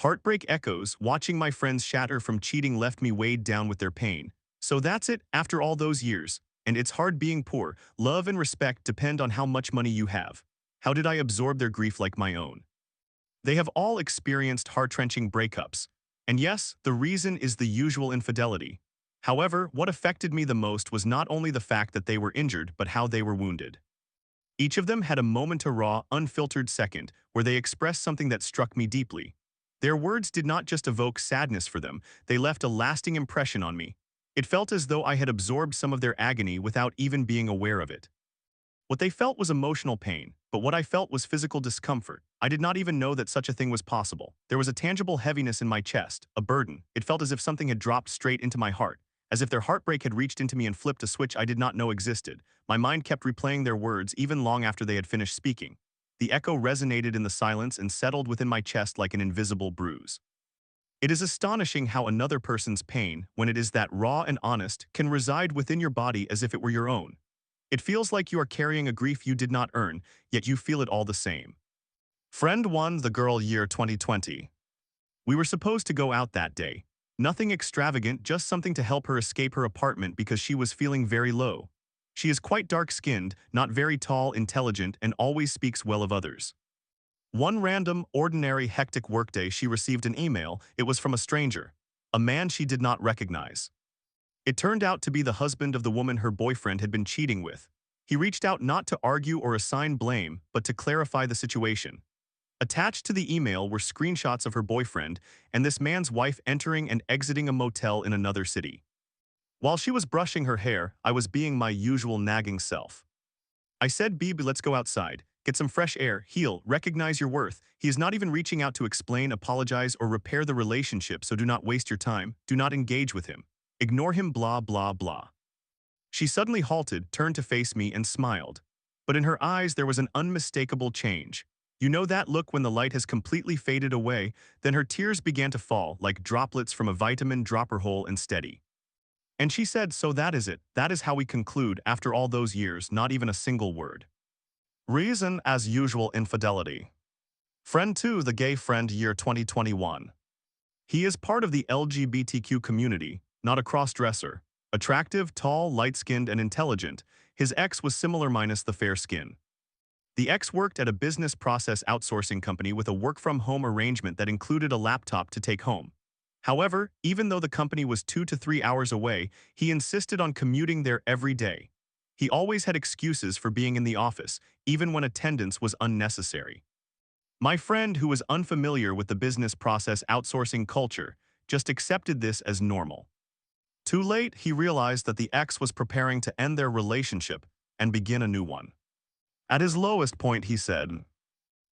Heartbreak Echoes, watching my friends shatter from cheating left me weighed down with their pain. So that's it, after all those years. And it's hard being poor. Love and respect depend on how much money you have. How did I absorb their grief like my own? They have all experienced heart-wrenching breakups. And yes, the reason is the usual infidelity. However, what affected me the most was not only the fact that they were injured, but how they were wounded. Each of them had a moment, a raw, unfiltered second, where they expressed something that struck me deeply. Their words did not just evoke sadness for them, they left a lasting impression on me. It felt as though I had absorbed some of their agony without even being aware of it. What they felt was emotional pain, but what I felt was physical discomfort. I did not even know that such a thing was possible. There was a tangible heaviness in my chest, a burden. It felt as if something had dropped straight into my heart, as if their heartbreak had reached into me and flipped a switch I did not know existed. My mind kept replaying their words even long after they had finished speaking. The echo resonated in the silence and settled within my chest like an invisible bruise. It is astonishing how another person's pain, when it is that raw and honest, can reside within your body as if it were your own. It feels like you are carrying a grief you did not earn, yet you feel it all the same. Friend 1, the girl, year 2020. We were supposed to go out that day. Nothing extravagant, just something to help her escape her apartment because she was feeling very low. She is quite dark-skinned, not very tall, intelligent, and always speaks well of others. One random, ordinary, hectic workday she received an email. It was from a stranger, a man she did not recognize. It turned out to be the husband of the woman her boyfriend had been cheating with. He reached out not to argue or assign blame, but to clarify the situation. Attached to the email were screenshots of her boyfriend and this man's wife entering and exiting a motel in another city. While she was brushing her hair, I was being my usual nagging self. I said, "Babe, let's go outside. Get some fresh air, heal, recognize your worth." He is not even reaching out to explain, apologize, or repair the relationship, so do not waste your time. Do not engage with him. Ignore him, blah, blah, blah. She suddenly halted, turned to face me, and smiled. But in her eyes there was an unmistakable change. You know that look when the light has completely faded away? Then her tears began to fall, like droplets from a vitamin dropper hole and steady. And she said, "So that is it. That is how we conclude after all those years, not even a single word." Reason, as usual, infidelity. Friend 2, the gay friend, year 2021. He is part of the LGBTQ community, not a cross-dresser. Attractive, tall, light-skinned, and intelligent, his ex was similar minus the fair skin. The ex worked at a business process outsourcing company with a work-from-home arrangement that included a laptop to take home. However, even though the company was 2 to 3 hours away, he insisted on commuting there every day. He always had excuses for being in the office, even when attendance was unnecessary. My friend, who was unfamiliar with the business process outsourcing culture, just accepted this as normal. Too late, he realized that the ex was preparing to end their relationship and begin a new one. At his lowest point, he said,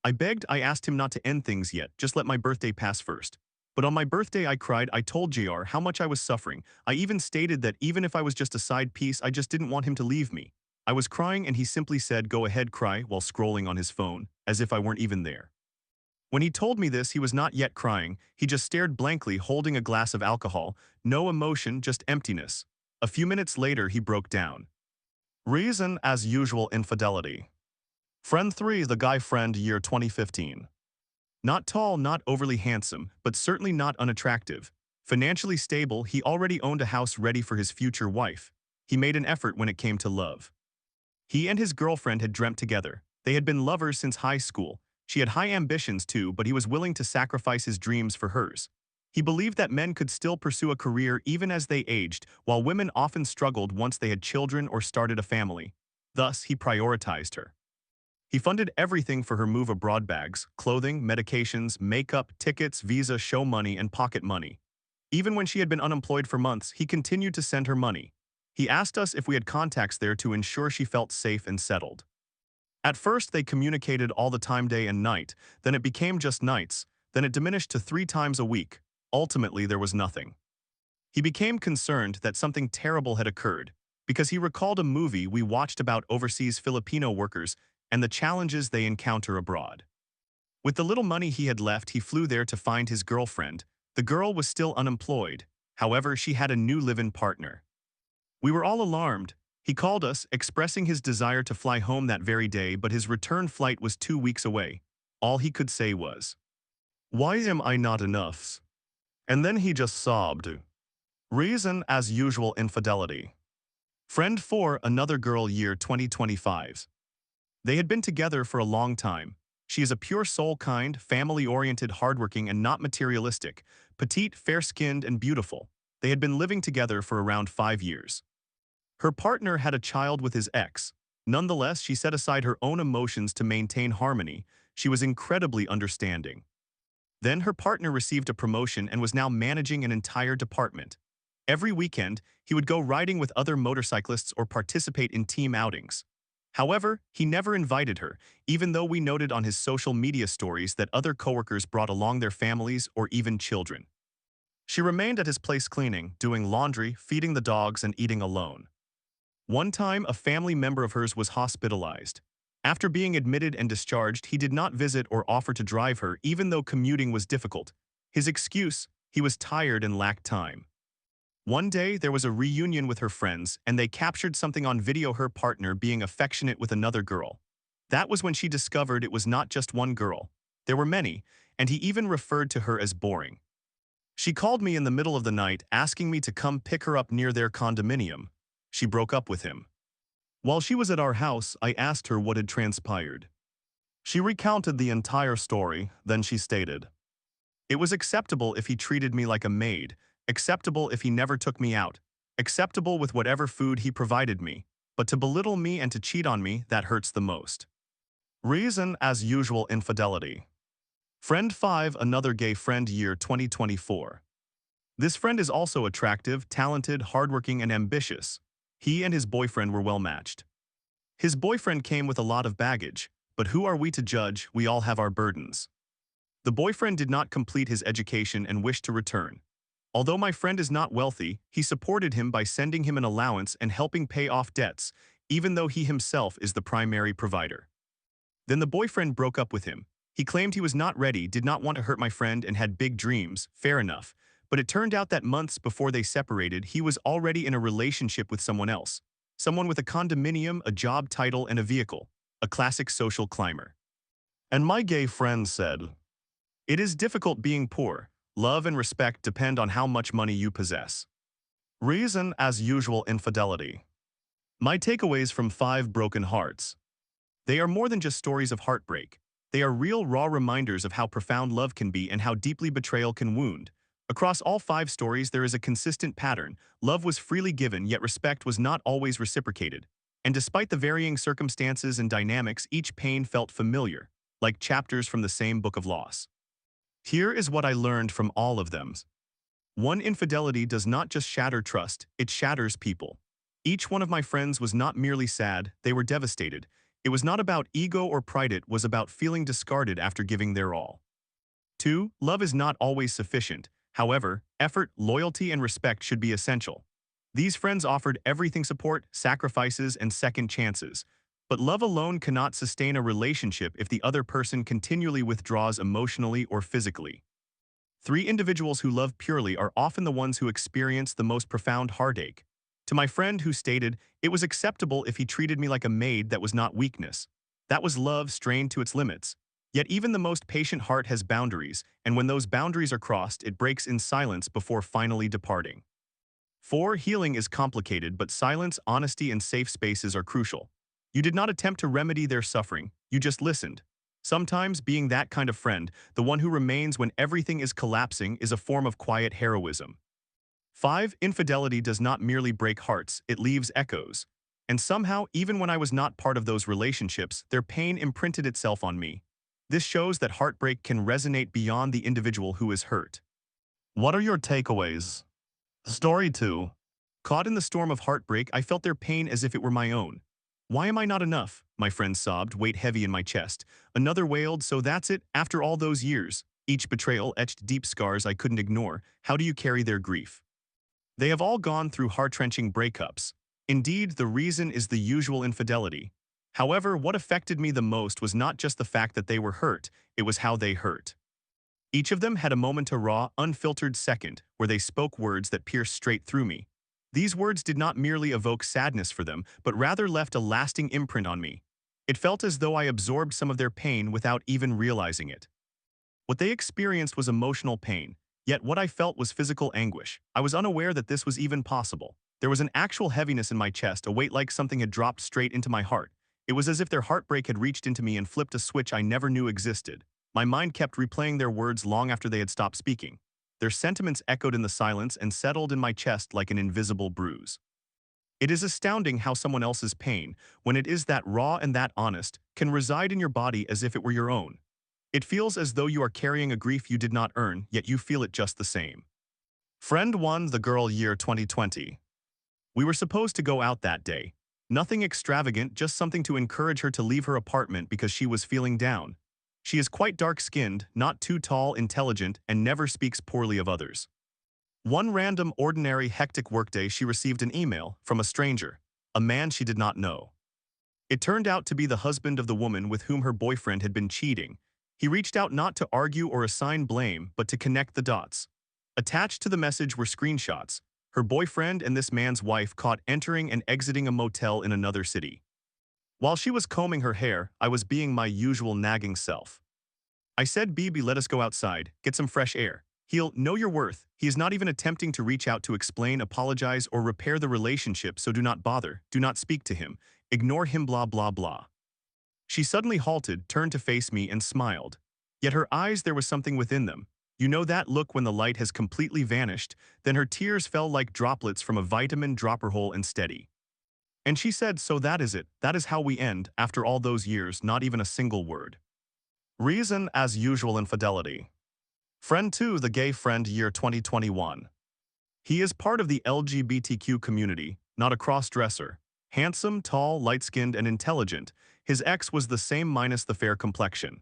I asked him not to end things yet, just let my birthday pass first. But on my birthday I cried. I told JR how much I was suffering. I even stated that even if I was just a side piece, I just didn't want him to leave me. I was crying and he simply said, "Go ahead, cry," while scrolling on his phone, as if I weren't even there. When he told me this, he was not yet crying. He just stared blankly, holding a glass of alcohol. No emotion, just emptiness. A few minutes later, he broke down. Reason, as usual, infidelity. Friend 3, the guy friend, year 2015. Not tall, not overly handsome, but certainly not unattractive. Financially stable, he already owned a house ready for his future wife. He made an effort when it came to love. He and his girlfriend had dreamt together. They had been lovers since high school. She had high ambitions too, but he was willing to sacrifice his dreams for hers. He believed that men could still pursue a career even as they aged, while women often struggled once they had children or started a family. Thus, he prioritized her. He funded everything for her move abroad: bags, clothing, medications, makeup, tickets, visa, show money, and pocket money. Even when she had been unemployed for months, he continued to send her money. He asked us if we had contacts there to ensure she felt safe and settled. At first, they communicated all the time, day and night, then it became just nights, then it diminished to 3 times a week. Ultimately, there was nothing. He became concerned that something terrible had occurred, because he recalled a movie we watched about overseas Filipino workers and the challenges they encounter abroad. With the little money he had left, he flew there to find his girlfriend. The girl was still unemployed. However, she had a new live-in partner. We were all alarmed. He called us, expressing his desire to fly home that very day, but his return flight was 2 weeks away. All he could say was, Why am I not enough? And then he just sobbed. Reason, as usual, infidelity. Friend 4, another girl, year 2025. They had been together for a long time. She is a pure soul, kind, family-oriented, hardworking, and not materialistic, petite, fair-skinned, and beautiful. They had been living together for around 5 years. Her partner had a child with his ex. Nonetheless, she set aside her own emotions to maintain harmony. She was incredibly understanding. Then her partner received a promotion and was now managing an entire department. Every weekend, he would go riding with other motorcyclists or participate in team outings. However, he never invited her, even though we noted on his social media stories that other coworkers brought along their families or even children. She remained at his place cleaning, doing laundry, feeding the dogs, and eating alone. One time, a family member of hers was hospitalized. After being admitted and discharged, he did not visit or offer to drive her, even though commuting was difficult. His excuse, he was tired and lacked time. One day, there was a reunion with her friends, and they captured something on video, her partner being affectionate with another girl. That was when she discovered it was not just one girl. There were many, and he even referred to her as boring. She called me in the middle of the night, asking me to come pick her up near their condominium. She broke up with him. While she was at our house, I asked her what had transpired. She recounted the entire story, then she stated, "It was acceptable if he treated me like a maid, acceptable if he never took me out, acceptable with whatever food he provided me, but to belittle me and to cheat on me, that hurts the most." Reason, as usual, infidelity. Friend 5, another gay friend, year 2024. This friend is also attractive, talented, hardworking, and ambitious. He and his boyfriend were well matched. His boyfriend came with a lot of baggage, but who are we to judge? We all have our burdens. The boyfriend did not complete his education and wished to return. Although my friend is not wealthy, he supported him by sending him an allowance and helping pay off debts, even though he himself is the primary provider. Then the boyfriend broke up with him. He claimed he was not ready, did not want to hurt my friend, and had big dreams, fair enough. But it turned out that months before they separated, he was already in a relationship with someone else. Someone with a condominium, a job title, and a vehicle. A classic social climber. And my gay friend said, "It is difficult being poor. Love and respect depend on how much money you possess." Reason, as usual, infidelity. My takeaways from 5 broken hearts. They are more than just stories of heartbreak. They are real, raw reminders of how profound love can be and how deeply betrayal can wound. Across all 5 stories, there is a consistent pattern. Love was freely given, yet respect was not always reciprocated. And despite the varying circumstances and dynamics, each pain felt familiar, like chapters from the same book of loss. Here is what I learned from all of them. 1. Infidelity does not just shatter trust, it shatters people. Each one of my friends was not merely sad, they were devastated. It was not about ego or pride, it was about feeling discarded after giving their all. 2. Love is not always sufficient. However, effort, loyalty, and respect should be essential. These friends offered everything: support, sacrifices, and second chances. But love alone cannot sustain a relationship if the other person continually withdraws emotionally or physically. 3. Individuals who love purely are often the ones who experience the most profound heartache. To my friend who stated, "It was acceptable if he treated me like a maid," that was not weakness. That was love strained to its limits. Yet even the most patient heart has boundaries, and when those boundaries are crossed, it breaks in silence before finally departing. 4. Healing is complicated, but silence, honesty, and safe spaces are crucial. You did not attempt to remedy their suffering, you just listened. Sometimes being that kind of friend, the one who remains when everything is collapsing, is a form of quiet heroism. 5. Infidelity does not merely break hearts, it leaves echoes. And somehow, even when I was not part of those relationships, their pain imprinted itself on me. This shows that heartbreak can resonate beyond the individual who is hurt. What are your takeaways? Story 2. Caught in the storm of heartbreak, I felt their pain as if it were my own. "Why am I not enough?" my friend sobbed, weight heavy in my chest. Another wailed, "So that's it, after all those years." Each betrayal etched deep scars I couldn't ignore. How do you carry their grief? They have all gone through heart-wrenching breakups. Indeed, the reason is the usual: infidelity. However, what affected me the most was not just the fact that they were hurt, it was how they hurt. Each of them had a moment, a raw, unfiltered second, where they spoke words that pierced straight through me. These words did not merely evoke sadness for them, but rather left a lasting imprint on me. It felt as though I absorbed some of their pain without even realizing it. What they experienced was emotional pain, yet what I felt was physical anguish. I was unaware that this was even possible. There was an actual heaviness in my chest, a weight like something had dropped straight into my heart. It was as if their heartbreak had reached into me and flipped a switch I never knew existed. My mind kept replaying their words long after they had stopped speaking. Their sentiments echoed in the silence and settled in my chest like an invisible bruise. It is astounding how someone else's pain, when it is that raw and that honest, can reside in your body as if it were your own. It feels as though you are carrying a grief you did not earn, yet you feel it just the same. Friend 1, the girl, year 2020. We were supposed to go out that day. Nothing extravagant, just something to encourage her to leave her apartment because she was feeling down. She is quite dark-skinned, not too tall, intelligent, and never speaks poorly of others. One random, ordinary, hectic workday she received an email from a stranger, a man she did not know. It turned out to be the husband of the woman with whom her boyfriend had been cheating. He reached out not to argue or assign blame, but to connect the dots. Attached to the message were screenshots, her boyfriend and this man's wife caught entering and exiting a motel in another city. While she was combing her hair, I was being my usual nagging self. I said, "Bibi, let us go outside, get some fresh air. He'll know your worth." He is not even attempting to reach out to explain, apologize, or repair the relationship, so do not bother, do not speak to him, ignore him, blah blah blah. She suddenly halted, turned to face me, and smiled. Yet her eyes, there was something within them. You know that look when the light has completely vanished? Then her tears fell like droplets from a vitamin dropper hole and steady. And she said, "So that is it, that is how we end, after all those years, not even a single word." Reason, as usual, infidelity. Friend 2, the gay friend, year 2021. He is part of the LGBTQ community, not a cross-dresser. Handsome, tall, light-skinned, and intelligent, his ex was the same minus the fair complexion.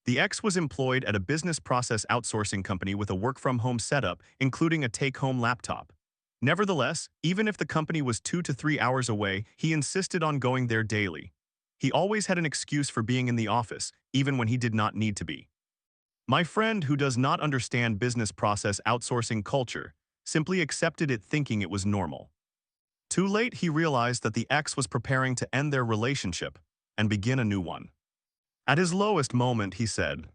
The ex was employed at a business process outsourcing company with a work-from-home setup, including a take-home laptop. Nevertheless, even if the company was 2 to 3 hours away, he insisted on going there daily. He always had an excuse for being in the office, even when he did not need to be. My friend, who does not understand business process outsourcing culture, simply accepted it thinking it was normal. Too late, he realized that the ex was preparing to end their relationship and begin a new one. At his lowest moment, he said,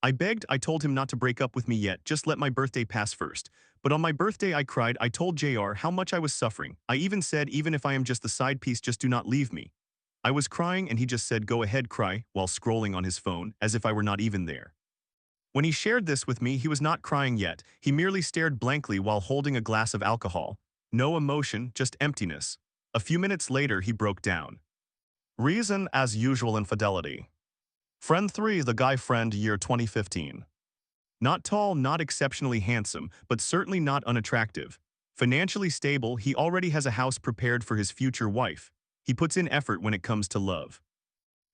I told him not to break up with me yet, just let my birthday pass first. But on my birthday I cried, I told JR how much I was suffering. I even said, even if I am just the side piece, just do not leave me. I was crying and he just said, go ahead, cry, while scrolling on his phone, as if I were not even there. When he shared this with me, he was not crying yet, he merely stared blankly while holding a glass of alcohol. No emotion, just emptiness. A few minutes later, he broke down. Reason, as usual, infidelity. Friend 3, the guy friend, year 2015. Not tall, not exceptionally handsome, but certainly not unattractive. Financially stable, he already has a house prepared for his future wife. He puts in effort when it comes to love.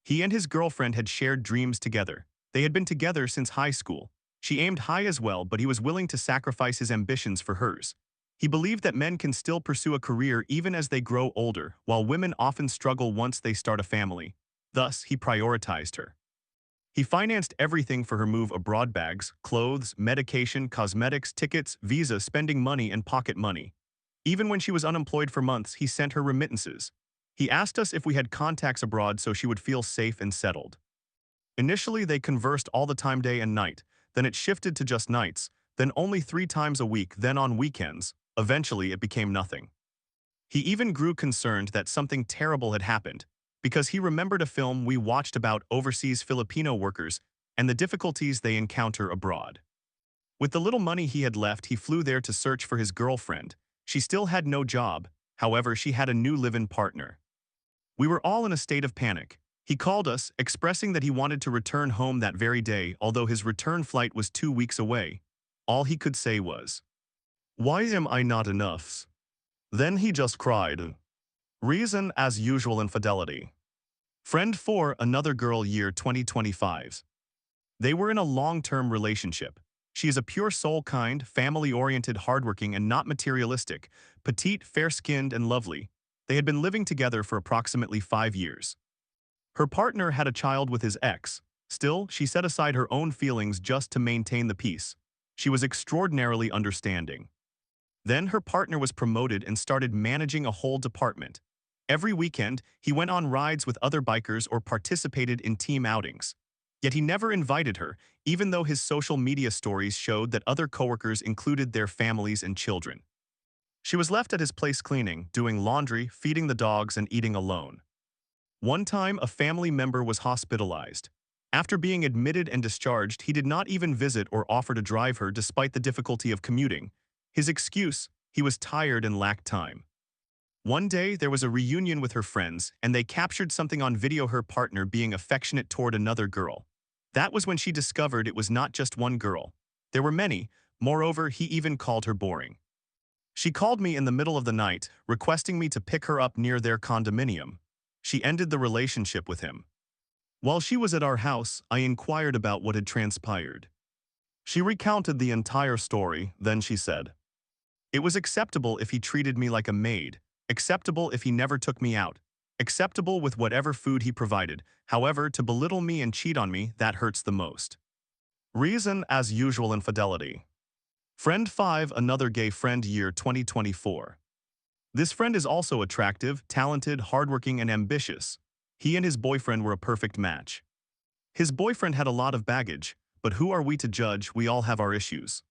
He and his girlfriend had shared dreams together. They had been together since high school. She aimed high as well, but he was willing to sacrifice his ambitions for hers. He believed that men can still pursue a career even as they grow older, while women often struggle once they start a family. Thus, he prioritized her. He financed everything for her move abroad: bags, clothes, medication, cosmetics, tickets, visa, spending money, and pocket money. Even when she was unemployed for months, he sent her remittances. He asked us if we had contacts abroad so she would feel safe and settled. Initially, they conversed all the time, day and night. Then it shifted to just nights, then only 3 times a week, then on weekends. Eventually, it became nothing. He even grew concerned that something terrible had happened, because he remembered a film we watched about overseas Filipino workers and the difficulties they encounter abroad. With the little money he had left, he flew there to search for his girlfriend. She still had no job, however, she had a new live-in partner. We were all in a state of panic. He called us, expressing that he wanted to return home that very day, although his return flight was 2 weeks away. All he could say was, "Why am I not enough?" Then he just cried. Reason, as usual, infidelity. Friend 4, another girl, year 2025. They were in a long-term relationship. She is a pure soul, kind, family-oriented, hardworking, and not materialistic, petite, fair-skinned, and lovely. They had been living together for approximately 5 years. Her partner had a child with his ex. Still, she set aside her own feelings just to maintain the peace. She was extraordinarily understanding. Then her partner was promoted and started managing a whole department. Every weekend, he went on rides with other bikers or participated in team outings. Yet he never invited her, even though his social media stories showed that other coworkers included their families and children. She was left at his place cleaning, doing laundry, feeding the dogs, and eating alone. One time, a family member was hospitalized. After being admitted and discharged, he did not even visit or offer to drive her despite the difficulty of commuting. His excuse, he was tired and lacked time. One day, there was a reunion with her friends, and they captured something on video her partner being affectionate toward another girl. That was when she discovered it was not just one girl. There were many. Moreover, he even called her boring. She called me in the middle of the night, requesting me to pick her up near their condominium. She ended the relationship with him. While she was at our house, I inquired about what had transpired. She recounted the entire story, then she said, "It was acceptable if he treated me like a maid, acceptable if he never took me out, acceptable with whatever food he provided. However, to belittle me and cheat on me, that hurts the most." Reason, as usual, infidelity. Friend 5, another gay friend, year 2024. This friend is also attractive, talented, hardworking, and ambitious. He and his boyfriend were a perfect match. His boyfriend had a lot of baggage, but who are we to judge? We all have our issues.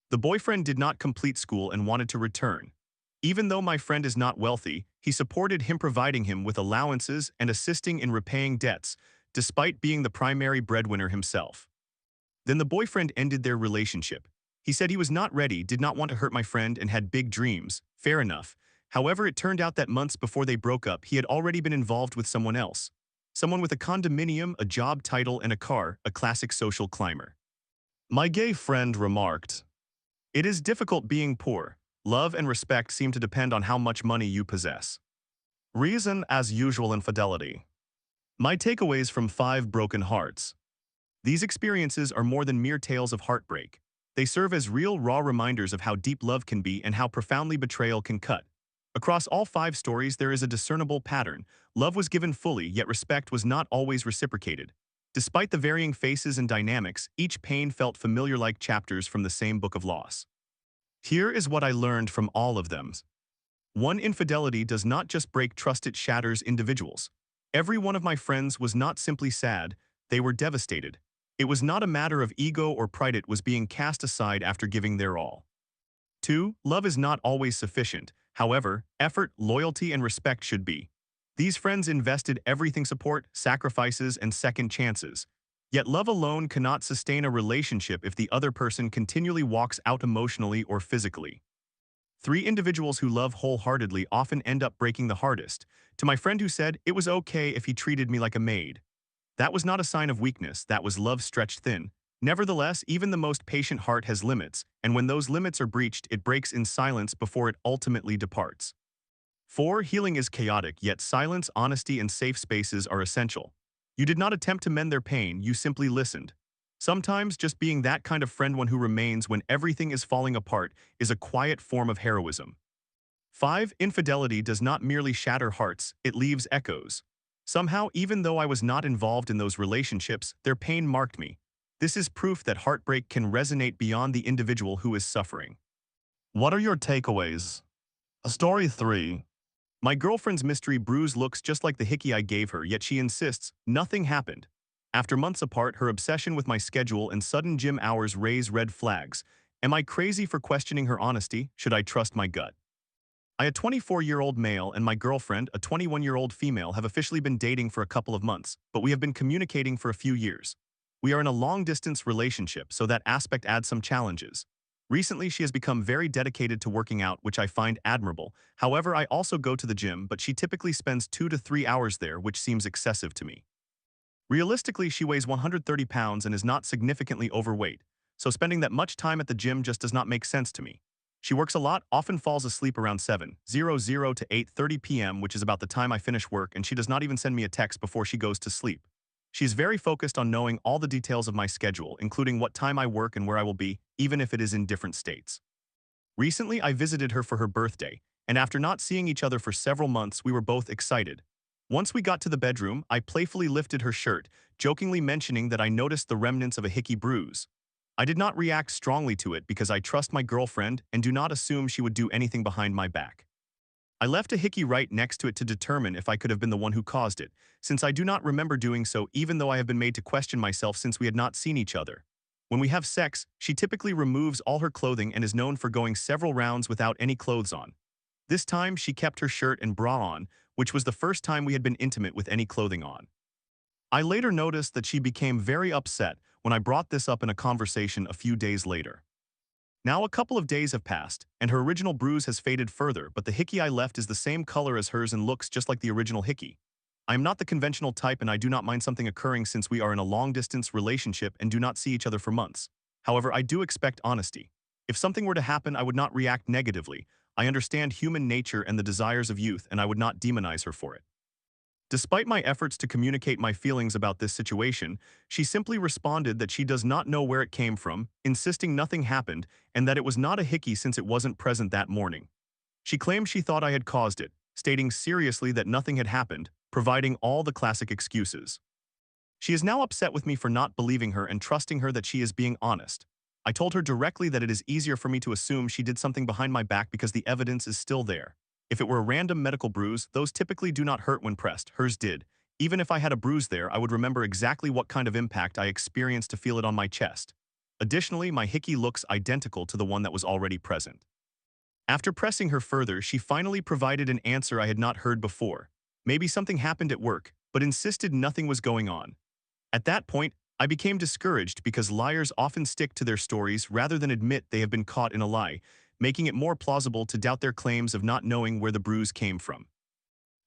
The boyfriend did not complete school and wanted to return. Even though my friend is not wealthy, he supported him, providing him with allowances and assisting in repaying debts, despite being the primary breadwinner himself. Then the boyfriend ended their relationship. He said he was not ready, did not want to hurt my friend, and had big dreams. Fair enough. However, it turned out that months before they broke up, he had already been involved with someone else. Someone with a condominium, a job title, and a car, a classic social climber. My gay friend remarked, "It is difficult being poor. Love and respect seem to depend on how much money you possess." Reason, as usual, infidelity. My takeaways from 5 broken hearts. These experiences are more than mere tales of heartbreak. They serve as real, raw reminders of how deep love can be and how profoundly betrayal can cut. Across all 5 stories, there is a discernible pattern. Love was given fully, yet respect was not always reciprocated. Despite the varying faces and dynamics, each pain felt familiar, like chapters from the same book of loss. Here is what I learned from all of them. 1. Infidelity does not just break trust, it shatters individuals. Every one of my friends was not simply sad, they were devastated. It was not a matter of ego or pride, it was being cast aside after giving their all. 2. Love is not always sufficient. However, effort, loyalty, and respect should be. These friends invested everything: support, sacrifices, and second chances. Yet love alone cannot sustain a relationship if the other person continually walks out emotionally or physically. 3. Individuals who love wholeheartedly often end up breaking the hardest. To my friend who said, "It was okay if he treated me like a maid," that was not a sign of weakness, that was love stretched thin. Nevertheless, even the most patient heart has limits, and when those limits are breached, it breaks in silence before it ultimately departs. 4. Healing is chaotic, yet silence, honesty, and safe spaces are essential. You did not attempt to mend their pain, you simply listened. Sometimes just being that kind of friend, one who remains when everything is falling apart, is a quiet form of heroism. 5. Infidelity does not merely shatter hearts, it leaves echoes. Somehow, even though I was not involved in those relationships, their pain marked me. This is proof that heartbreak can resonate beyond the individual who is suffering. What are your takeaways? Story 3. My girlfriend's mystery bruise looks just like the hickey I gave her, yet she insists nothing happened. After months apart, her obsession with my schedule and sudden gym hours raise red flags. Am I crazy for questioning her honesty? Should I trust my gut? A 24-year-old male and my girlfriend, a 21-year-old female, have officially been dating for a couple of months, but we have been communicating for a few years. We are in a long-distance relationship, so that aspect adds some challenges. Recently, she has become very dedicated to working out, which I find admirable. However, I also go to the gym, but she typically spends 2 to 3 hours there, which seems excessive to me. Realistically, she weighs 130 pounds and is not significantly overweight, so spending that much time at the gym just does not make sense to me. She works a lot, often falls asleep around 7:00 to 8:30 p.m., which is about the time I finish work, and she does not even send me a text before she goes to sleep. She is very focused on knowing all the details of my schedule, including what time I work and where I will be, even if it is in different states. Recently, I visited her for her birthday, and after not seeing each other for several months, we were both excited. Once we got to the bedroom, I playfully lifted her shirt, jokingly mentioning that I noticed the remnants of a hickey bruise. I did not react strongly to it because I trust my girlfriend and do not assume she would do anything behind my back. I left a hickey right next to it to determine if I could have been the one who caused it, since I do not remember doing so even though I have been made to question myself since we had not seen each other. When we have sex, she typically removes all her clothing and is known for going several rounds without any clothes on. This time, she kept her shirt and bra on, which was the first time we had been intimate with any clothing on. I later noticed that she became very upset when I brought this up in a conversation a few days later. Now a couple of days have passed, and her original bruise has faded further, but the hickey I left is the same color as hers and looks just like the original hickey. I am not the conventional type and I do not mind something occurring since we are in a long-distance relationship and do not see each other for months. However, I do expect honesty. If something were to happen, I would not react negatively. I understand human nature and the desires of youth, and I would not demonize her for it. Despite my efforts to communicate my feelings about this situation, she simply responded that she does not know where it came from, insisting nothing happened, and that it was not a hickey since it wasn't present that morning. She claimed she thought I had caused it, stating seriously that nothing had happened, providing all the classic excuses. She is now upset with me for not believing her and trusting her that she is being honest. I told her directly that it is easier for me to assume she did something behind my back because the evidence is still there. If it were a random medical bruise, those typically do not hurt when pressed. Hers did. Even if I had a bruise there, I would remember exactly what kind of impact I experienced to feel it on my chest. Additionally, my hickey looks identical to the one that was already present. After pressing her further, she finally provided an answer I had not heard before. Maybe something happened at work, but insisted nothing was going on. At that point, I became discouraged because liars often stick to their stories rather than admit they have been caught in a lie, making it more plausible to doubt their claims of not knowing where the bruise came from.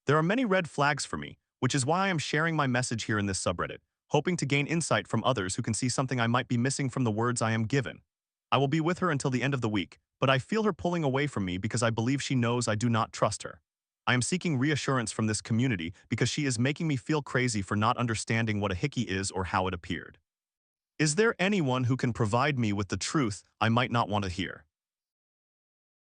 There are many red flags for me, which is why I am sharing my message here in this subreddit, hoping to gain insight from others who can see something I might be missing from the words I am given. I will be with her until the end of the week, but I feel her pulling away from me because I believe she knows I do not trust her. I am seeking reassurance from this community because she is making me feel crazy for not understanding what a hickey is or how it appeared. Is there anyone who can provide me with the truth I might not want to hear?